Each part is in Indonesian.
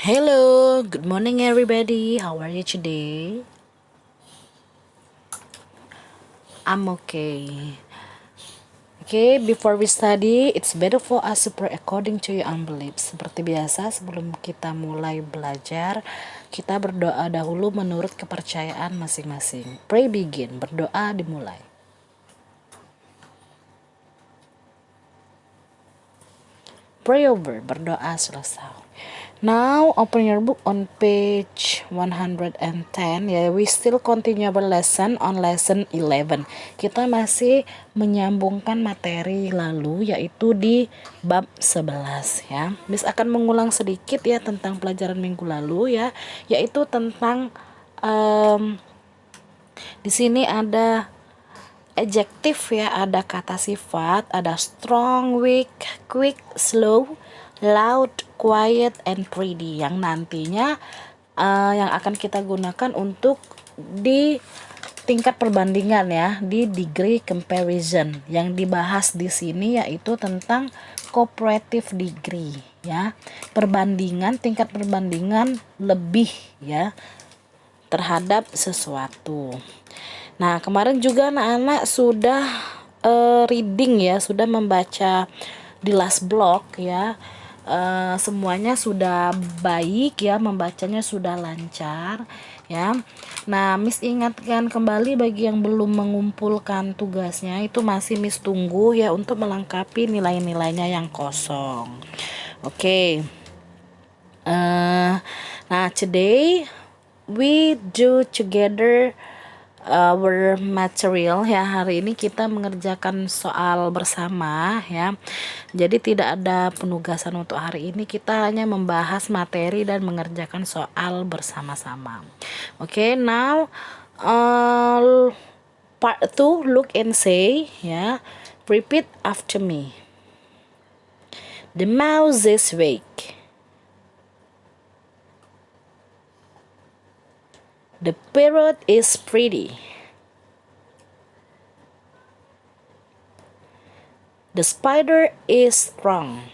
Hello, good morning everybody. How are you today? I'm okay. Okay, before we study, it's better for us to pray according to your unbelief. Seperti biasa, sebelum kita mulai belajar, kita berdoa dahulu menurut kepercayaan masing-masing. Pray begin, berdoa dimulai. Pray over, berdoa selesai. Now open your book on page 110 ya. We still continue our lesson on lesson 11. Kita masih menyambungkan materi lalu yaitu di bab 11 ya. Miss akan mengulang sedikit ya tentang pelajaran minggu lalu ya, yaitu tentang di sini ada adjektif ya, ada kata sifat, ada strong, weak, quick, slow, loud, quiet, and pretty yang nantinya yang akan kita gunakan untuk di tingkat perbandingan ya, di degree comparison. Yang dibahas di sini yaitu tentang comparative degree ya, perbandingan, tingkat perbandingan lebih ya terhadap sesuatu. Nah, kemarin juga anak-anak sudah reading ya, sudah membaca di last block ya. Semuanya sudah baik ya, membacanya sudah lancar ya. Nah, Miss ingatkan kembali bagi yang belum mengumpulkan tugasnya, itu masih Miss tunggu ya untuk melengkapi nilai-nilainya yang kosong. Oke. Nah, today we do together our material ya. Hari ini kita mengerjakan soal bersama ya. Jadi tidak ada penugasan untuk hari ini, kita hanya membahas materi dan mengerjakan soal bersama-sama. Okay, now part 2, look and say ya. Repeat after me. The mouse is awake. The parrot is pretty. The spider is strong.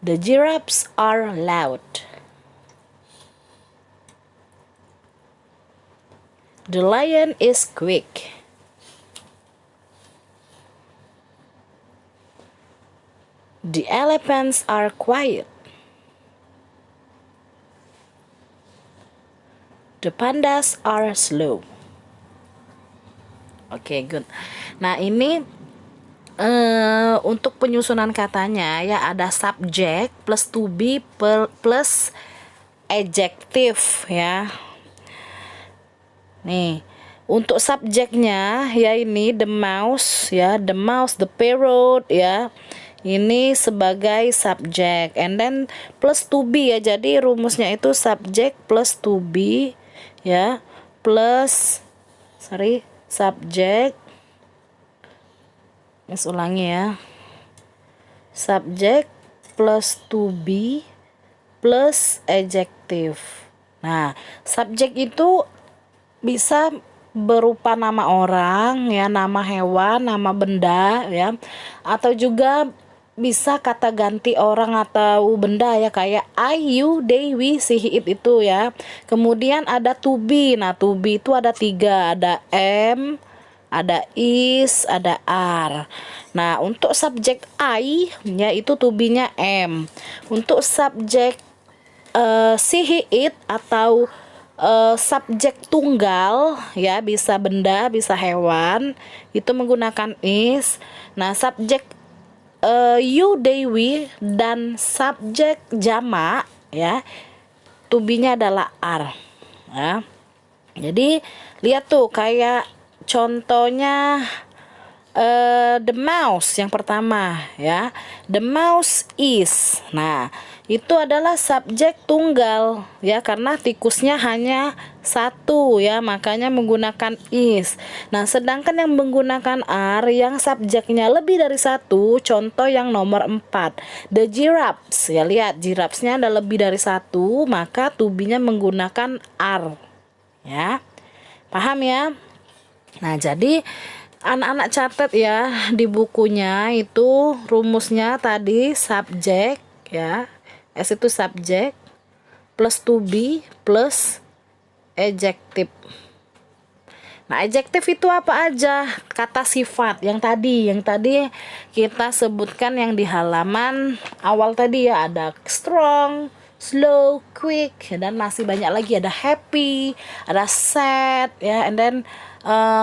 The giraffes are loud. The lion is quick. The elephants are quiet. The pandas are slow. Oke, good. Nah, ini untuk penyusunan katanya ya, ada subject plus to be plus adjective ya. Nih, untuk subjeknya ya ini the mouse ya, the mouse, the parrot ya. Ini sebagai subjek, and then plus to be ya. Jadi rumusnya itu subjek plus to be ya, plus subjek. Let's ulangi ya. Subjek plus to be plus adjective. Nah, subjek itu bisa berupa nama orang ya, nama hewan, nama benda ya, atau juga bisa kata ganti orang atau benda ya, kayak I, you, they, we, she, it itu ya. Kemudian ada to be. Nah, to be itu ada 3, ada am, ada is, ada are. Nah, untuk subjek I ya itu to be-nya am. Untuk subjek she, it atau subjek tunggal ya, bisa benda, bisa hewan, itu menggunakan is. Nah, subjek you, they, we dan subjek jamak ya, to be-nya adalah are ya. Jadi lihat tuh kayak contohnya the mouse yang pertama ya, the mouse is. Nah, itu adalah subjek tunggal ya, karena tikusnya hanya satu ya, makanya menggunakan is. Nah, sedangkan yang menggunakan are yang subjeknya lebih dari satu, contoh yang nomor 4, the giraffes ya, lihat giraffesnya ada lebih dari satu, maka to be-nya menggunakan are ya. Paham ya? Nah, jadi anak-anak catat ya di bukunya itu rumusnya tadi subjek ya. S itu subjek plus to be plus adjective. Nah, adjektif itu apa aja? Kata sifat yang tadi kita sebutkan yang di halaman awal tadi ya, ada strong, slow, quick, dan masih banyak lagi, ada happy, ada sad ya, and then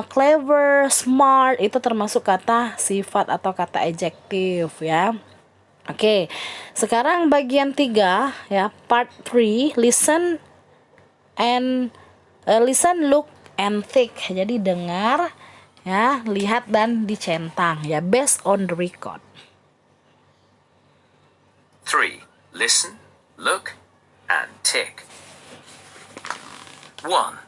clever, smart, itu termasuk kata sifat atau kata adjektif ya. Oke. Sekarang bagian 3 ya, part 3, listen and listen, look and think. Jadi dengar ya, lihat dan dicentang ya, based on the record. 3. Listen, look, and tick. 1.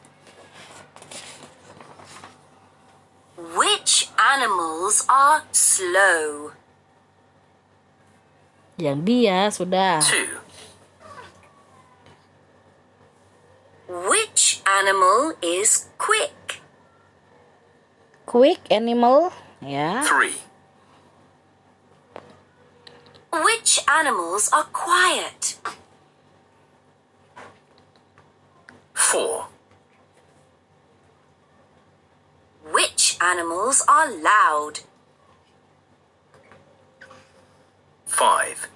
Which animals are slow? Yang dia sudah. 2. Which animal is quick? Quick animal ya. 3. Which animals are quiet? 4. Which animals are loud? 5.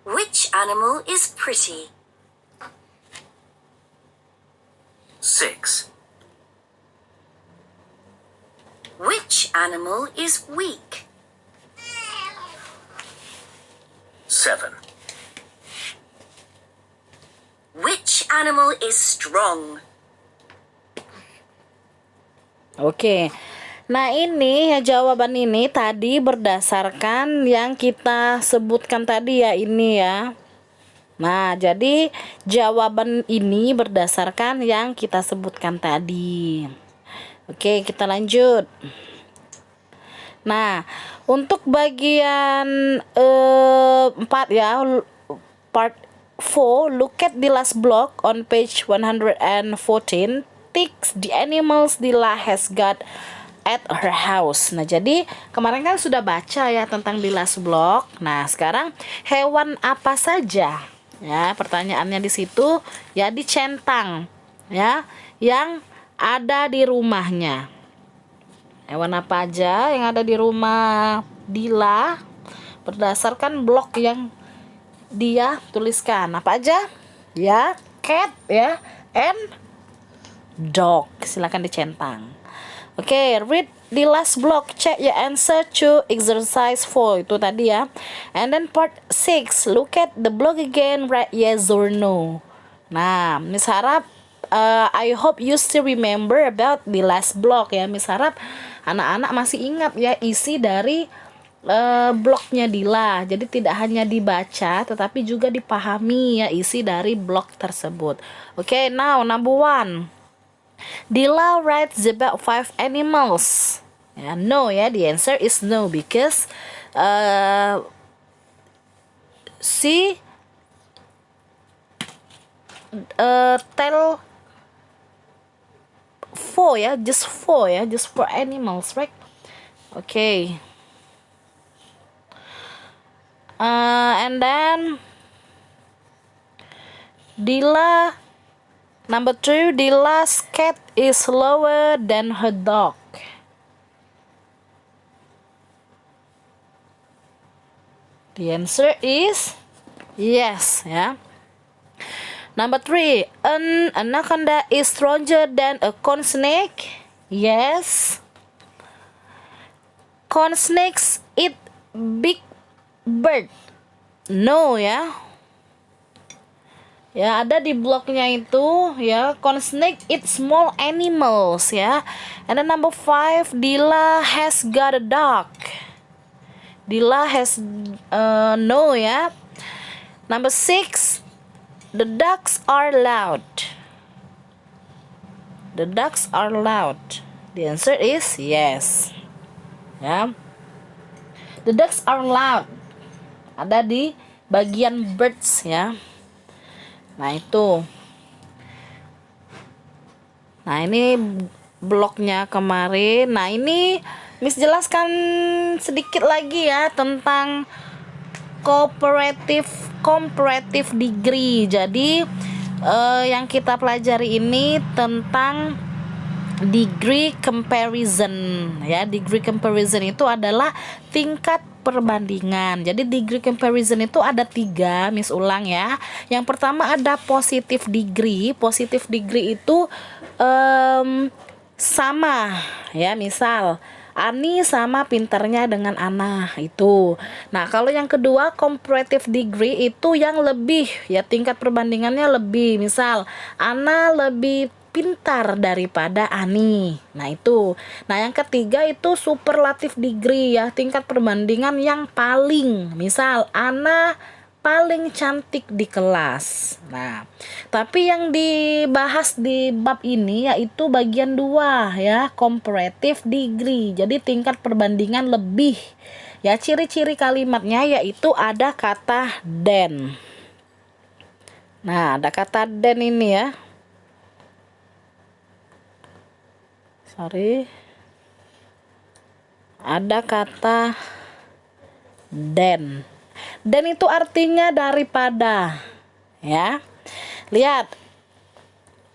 Which animal is pretty? 6. Which animal is weak? 7. Which animal is strong? Oke. Nah, ini ya, jawaban ini tadi berdasarkan yang kita sebutkan tadi ya, ini ya. Nah, jadi jawaban ini berdasarkan yang kita sebutkan tadi. Oke, kita lanjut. Nah, untuk bagian 4 ya, part 4, look at the last block on page 114. Ticks the animals Dila has got at her house. Nah, jadi kemarin kan sudah baca ya tentang the last block. Nah, sekarang hewan apa saja? Ya, pertanyaannya di situ ya, dicentang ya yang ada di rumahnya. Hewan apa aja yang ada di rumah Dila berdasarkan blok yang dia tuliskan. Apa aja? Ya, cat ya, and dog. Silakan dicentang. Oke, read the last block. Check your answer to exercise 4. Itu tadi ya. And then part 6. Look at the block again. Write yes or no. Nah, Miss harap I hope you still remember about the last block ya. Miss harap anak-anak masih ingat ya isi dari bloknya Dila. Jadi tidak hanya dibaca tetapi juga dipahami ya isi dari blok tersebut. Oke, now number 1. Dila writes about 5 animals. Ya, no ya, the answer is no because she tell 4 ya, just 4 ya, just 4 animals, right? Okay. And then Dila, number 2, Dila's cat is slower than her dog. The answer is yes ya. Number 3, an anaconda is stronger than a corn snake. Yes. Corn snakes eat big bird. No ya. Ya, ada di bloknya itu ya, corn snake eat small animals ya. And then number 5, Dila has got a dog. Dila has no ya. Number 6, the ducks are loud. The ducks are loud. The answer is yes. Ya. The ducks are loud. Ada di bagian birds ya. Nah, itu. Nah, ini bloknya kemarin. Nah, ini Miss jelaskan sedikit lagi ya tentang comparative degree. Jadi yang kita pelajari ini tentang degree comparison ya. Degree comparison itu adalah tingkat perbandingan. Jadi degree comparison itu ada 3, Miss ulang ya. Yang pertama ada positive degree. Positive degree itu sama ya, misal Ani sama pinternya dengan Ana itu. Nah, kalau yang kedua comparative degree itu yang lebih ya, tingkat perbandingannya lebih. Misal Ana lebih pintar daripada Ani. Nah, itu. Nah, yang ketiga itu superlative degree ya, tingkat perbandingan yang paling. Misal Ana paling cantik di kelas. Nah, tapi yang dibahas di bab ini yaitu bagian 2 ya, comparative degree. Jadi tingkat perbandingan lebih. Ya, ciri-ciri kalimatnya yaitu ada kata than. Nah, ada kata than ini ya. Ada kata than. Dan itu artinya daripada ya. Lihat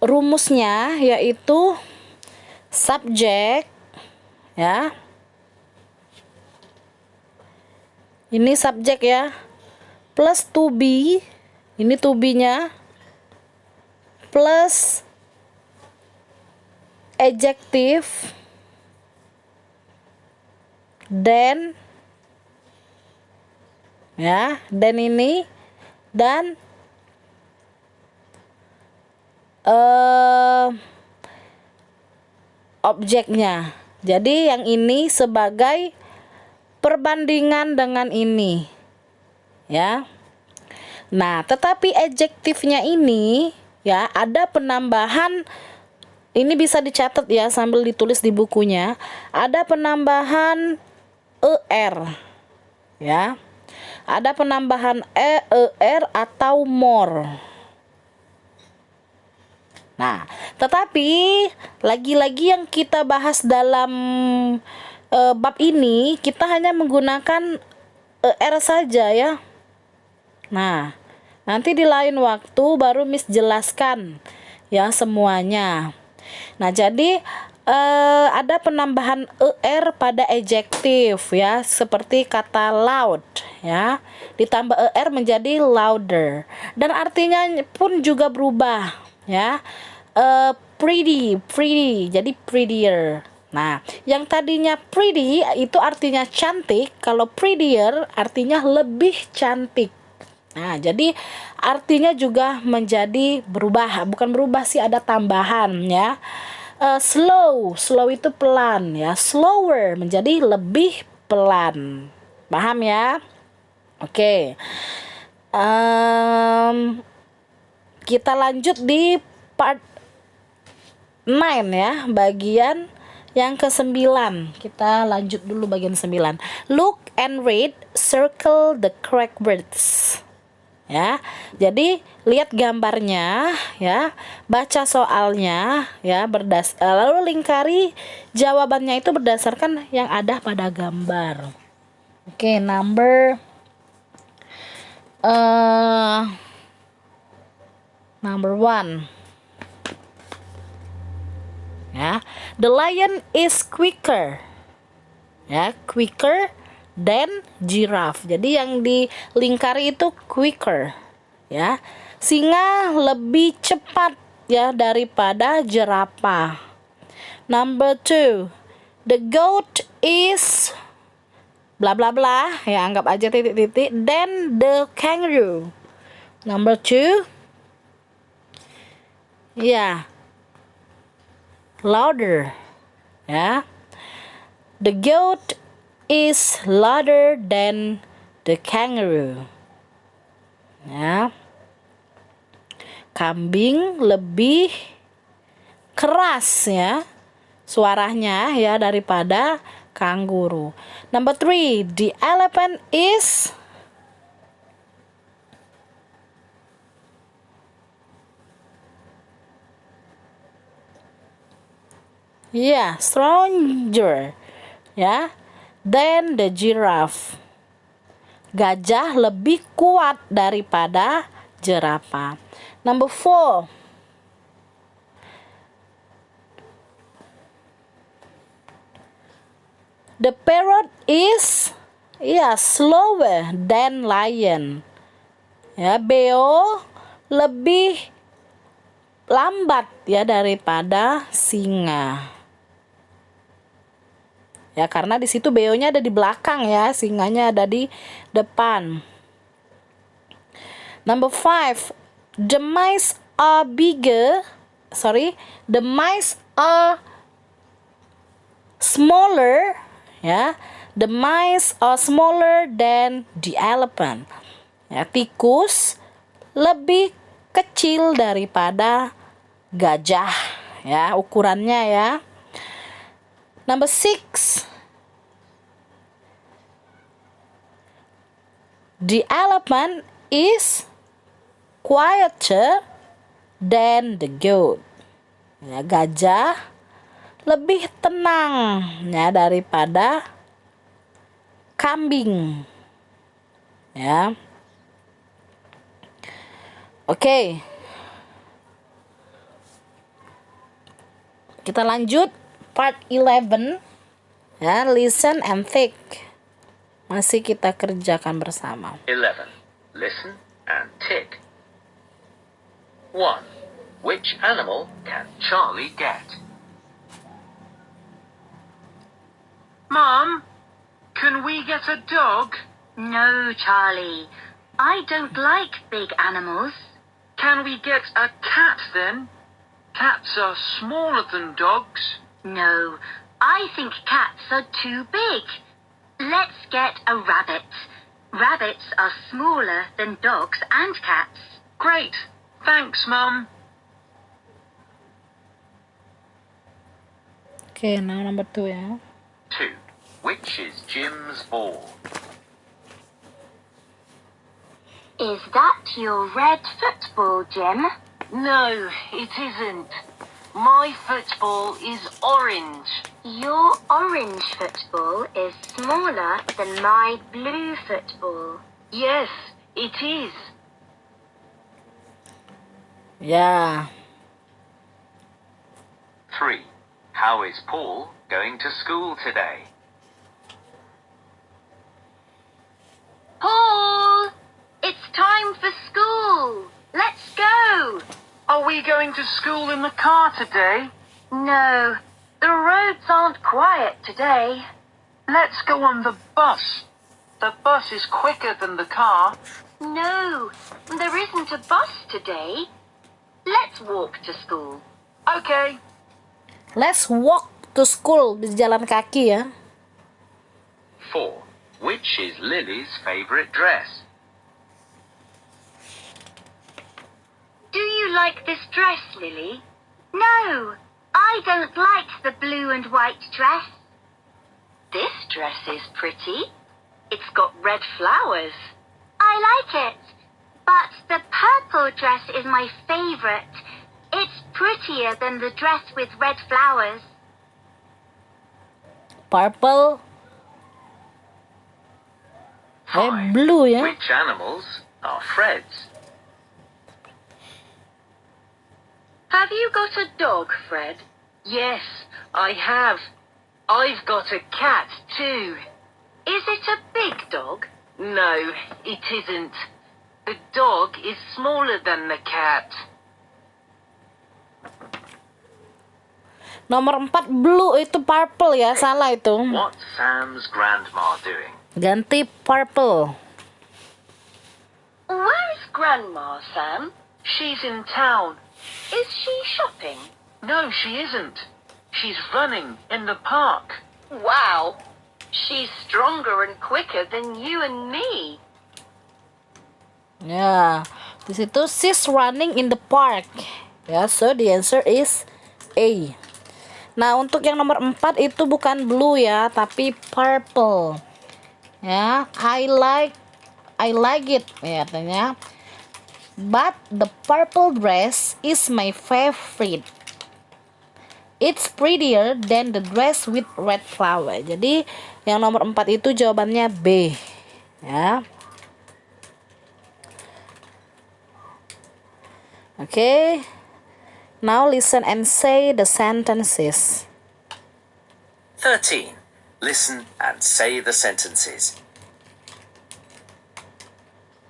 rumusnya yaitu subjek ya. Ini subjek ya. Plus to be, ini to be-nya, plus adjective, then ya, dan ini dan objeknya. Jadi yang ini sebagai perbandingan dengan ini ya. Nah, tetapi adjektifnya ini ya ada penambahan. Ini bisa dicatat ya sambil ditulis di bukunya. Ada penambahan er ya. Ada penambahan er atau more. Nah, tetapi lagi-lagi yang kita bahas dalam bab ini, kita hanya menggunakan er saja ya. Nah, nanti di lain waktu baru Miss jelaskan ya semuanya. Nah, jadi ada penambahan er pada adjektif ya, seperti kata loud ya, ditambah er menjadi louder, dan artinya pun juga berubah ya. Pretty jadi prettier. Nah, yang tadinya pretty itu artinya cantik, kalau prettier artinya lebih cantik. Nah, jadi artinya juga menjadi berubah, bukan berubah sih, ada tambahan ya. Slow itu pelan ya, slower menjadi lebih pelan. Paham ya? Oke. Kita lanjut di part 9 ya, bagian yang ke-9. Kita lanjut dulu bagian 9. Look and read, circle the correct words. Ya, jadi lihat gambarnya ya, baca soalnya ya, lalu lingkari jawabannya itu berdasarkan yang ada pada gambar. Oke, number 1 ya, the lion is quicker ya, quicker than giraffe. Jadi yang dilingkari itu quicker ya. Singa lebih cepat ya daripada jerapah. Number 2, the goat is bla bla bla ya, anggap aja titik-titik, then the kangaroo. Number 2 ya, louder ya. The goat is louder than the kangaroo. Ya. Kambing lebih keras ya suaranya ya daripada kanguru. Number 3, the elephant is Ya, stronger. Ya. Than the giraffe. Gajah lebih kuat daripada jerapah. Number 4. The parrot is slower than lion. Ya, beo lebih lambat ya daripada singa. Ya, karena di situ beonya ada di belakang ya, singanya ada di depan. Number 5. The mice are smaller, ya. The mice are smaller than the elephant. Ya, tikus lebih kecil daripada gajah ya ukurannya ya. Number 6. The elephant is quieter than the goat. Ya, gajah lebih tenang ya daripada kambing. Ya. Oke. Kita lanjut part 11 ya, listen and think. Masih kita kerjakan bersama. 11. Listen and tick. 1. Which animal can Charlie get? Mom, can we get a dog? No, Charlie. I don't like big animals. Can we get a cat then? Cats are smaller than dogs. No, I think cats are too big. Let's get a rabbit. Rabbits are smaller than dogs and cats. Great. Thanks, Mum. Okay, now number 2 ya. 2. Which is Jim's ball? Is that your red football, Jim? No, it isn't. My football is orange. Your orange football is smaller than my blue football. Yes, it is. Ya. 3. How is Paul going to school today? Paul! It's time for school! Let's go! Are we going to school in the car today? No, the roads aren't quiet today. Let's go on the bus. The bus is quicker than the car. No, there isn't a bus today. Let's walk to school. Okay. Let's walk to school. Bisa jalan kaki ya. 4. Which is Lily's favorite dress? Do you like this dress, Lily? No, I don't like the blue and white dress. This dress is pretty. It's got red flowers. I like it, but the purple dress is my favorite. It's prettier than the dress with red flowers. Purple. 5. Blue ya. Which animals are Fred's? Have you got a dog, Fred? Yes, I have. I've got a cat too. Is it a big dog? No, it isn't. The dog is smaller than the cat. Nomor 4 blue itu purple ya, salah itu. What's Sam's grandma doing? Ganti purple. Where is Grandma, Sam? She's in town. Is she shopping? No, she isn't. She's running in the park. Wow, she's stronger and quicker than you and me. Ya, di situ she's running in the park. Ya, so the answer is A. Nah, untuk yang nomor 4 itu bukan blue ya, tapi purple. Ya, I like it ya artinya. But the purple dress is my favorite. It's prettier than the dress with red flower. Jadi yang nomor 4 itu jawabannya B. Ya. Oke. Now listen and say the sentences. 13. Listen and say the sentences.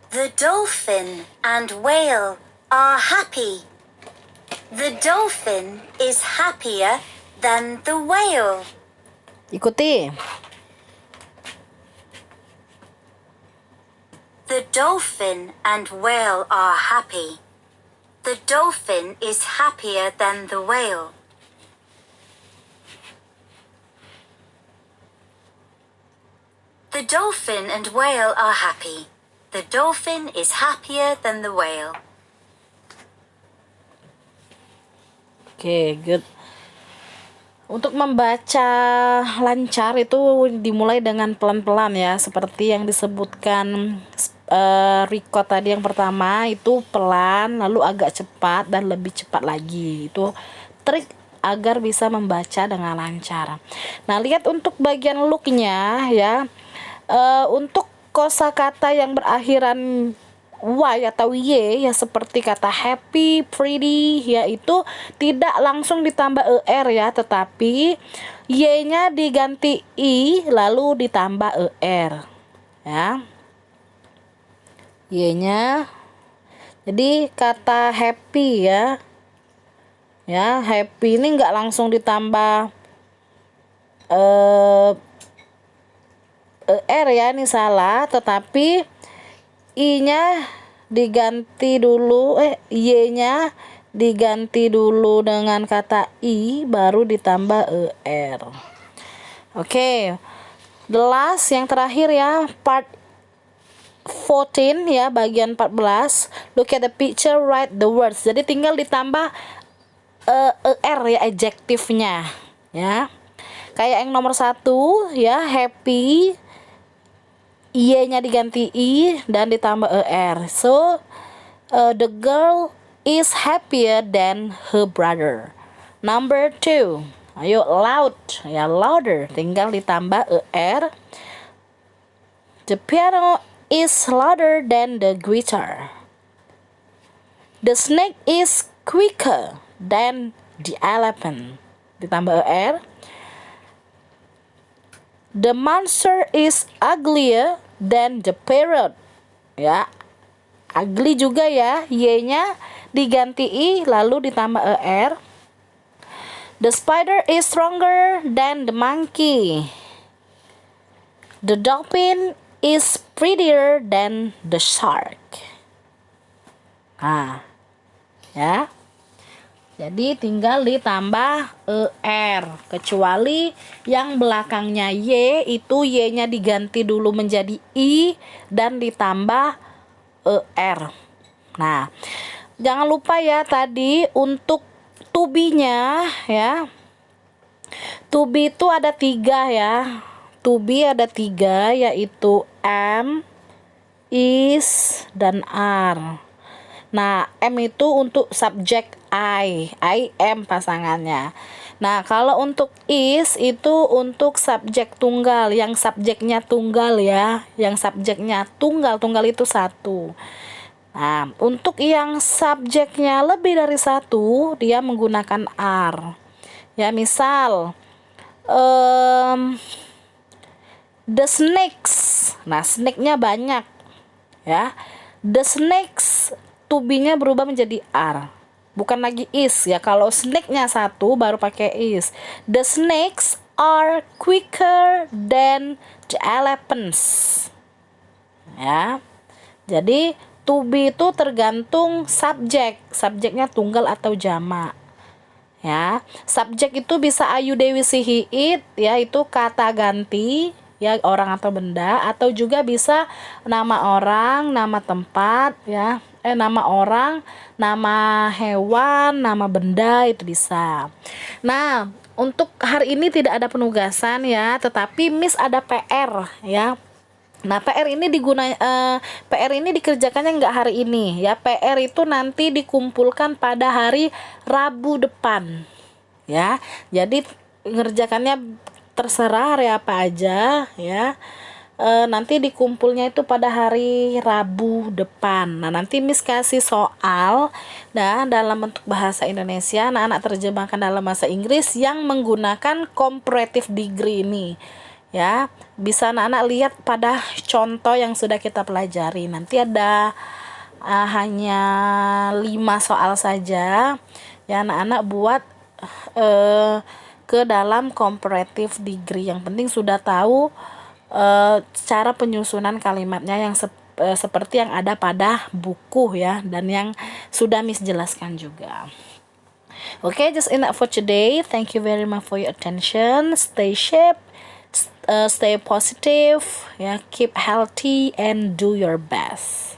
The dolphin and whale are happy. The dolphin is happier than the whale. Ikuti. The dolphin and whale are happy. The dolphin is happier than the whale. The dolphin and whale are happy. The dolphin is happier than the whale. Oke, good. Untuk membaca lancar itu dimulai dengan pelan-pelan ya, seperti yang disebutkan record tadi yang pertama itu pelan, lalu agak cepat dan lebih cepat lagi. Itu trik agar bisa membaca dengan lancar. Nah, lihat untuk bagian look-nya ya. Untuk kosakata yang berakhiran Y atau Y ya, seperti kata happy, pretty ya, itu tidak langsung ditambah ER ya, tetapi Y-nya diganti I lalu ditambah ER ya. Y-nya jadi kata happy ya. Ya, happy ini nggak langsung ditambah ER ya, ini salah, tetapi I-nya diganti dulu, Y-nya diganti dulu dengan kata I, baru ditambah ER. Oke, the last, yang terakhir ya, part 14 ya, bagian 14. Look at the picture, write the words. Jadi tinggal ditambah ER ya, adjektifnya ya. Kayak yang nomor 1 ya, happy, Y-nya diganti I dan ditambah ER. So, the girl is happier than her brother. Number 2. Ayo, loud. Ya, louder. Tinggal ditambah ER. The piano is louder than the guitar. The snake is quicker than the elephant. Ditambah ER. The monster is uglier than the parrot. Ya, ugly juga ya, Y-nya diganti I lalu ditambah ER. The spider is stronger than the monkey. The dolphin is prettier than the shark. Nah, ya. Jadi tinggal ditambah ER, kecuali yang belakangnya Y itu Y-nya diganti dulu menjadi I dan ditambah ER. Nah, jangan lupa ya tadi untuk to be-nya ya. To be itu ada 3 ya. To be ada 3, yaitu am, is, dan are. Nah, am itu untuk subjek I am pasangannya. Nah, kalau untuk is itu untuk subjek tunggal, yang subjeknya tunggal ya, yang subjeknya tunggal itu 1. Nah, untuk yang subjeknya lebih dari 1, dia menggunakan are. Ya, misal the snakes. Nah, snake-nya banyak ya. The snakes, to be-nya berubah menjadi are, bukan lagi is ya. Kalau snake-nya 1 baru pakai is. The snakes are quicker than the elephants. Ya. Jadi to be itu tergantung subjek. Subjeknya tunggal atau jamak. Ya. Subjek itu bisa ayu, dewi, si, he, it ya, itu kata ganti ya, orang atau benda, atau juga bisa nama orang, nama tempat ya, nama orang, nama hewan, nama benda, itu bisa. Nah, untuk hari ini tidak ada penugasan ya, tetapi Miss ada PR ya. Nah, PR ini dikerjakannya nggak hari ini ya. PR itu nanti dikumpulkan pada hari Rabu depan ya. Jadi ngerjakannya terserah hari apa aja ya. Nanti dikumpulnya itu pada hari Rabu depan. Nah, nanti Miss kasih soal dalam bentuk bahasa Indonesia, anak-anak terjemahkan dalam bahasa Inggris yang menggunakan comparative degree ini. Ya, bisa anak-anak lihat pada contoh yang sudah kita pelajari. Nanti ada hanya 5 soal saja. Ya, anak-anak buat ke dalam comparative degree. Yang penting sudah tahu cara penyusunan kalimatnya yang seperti yang ada pada buku ya, dan yang sudah Miss jelaskan juga. Okay, just enough for today. Thank you very much for your attention. Stay safe, stay positive, keep healthy and do your best.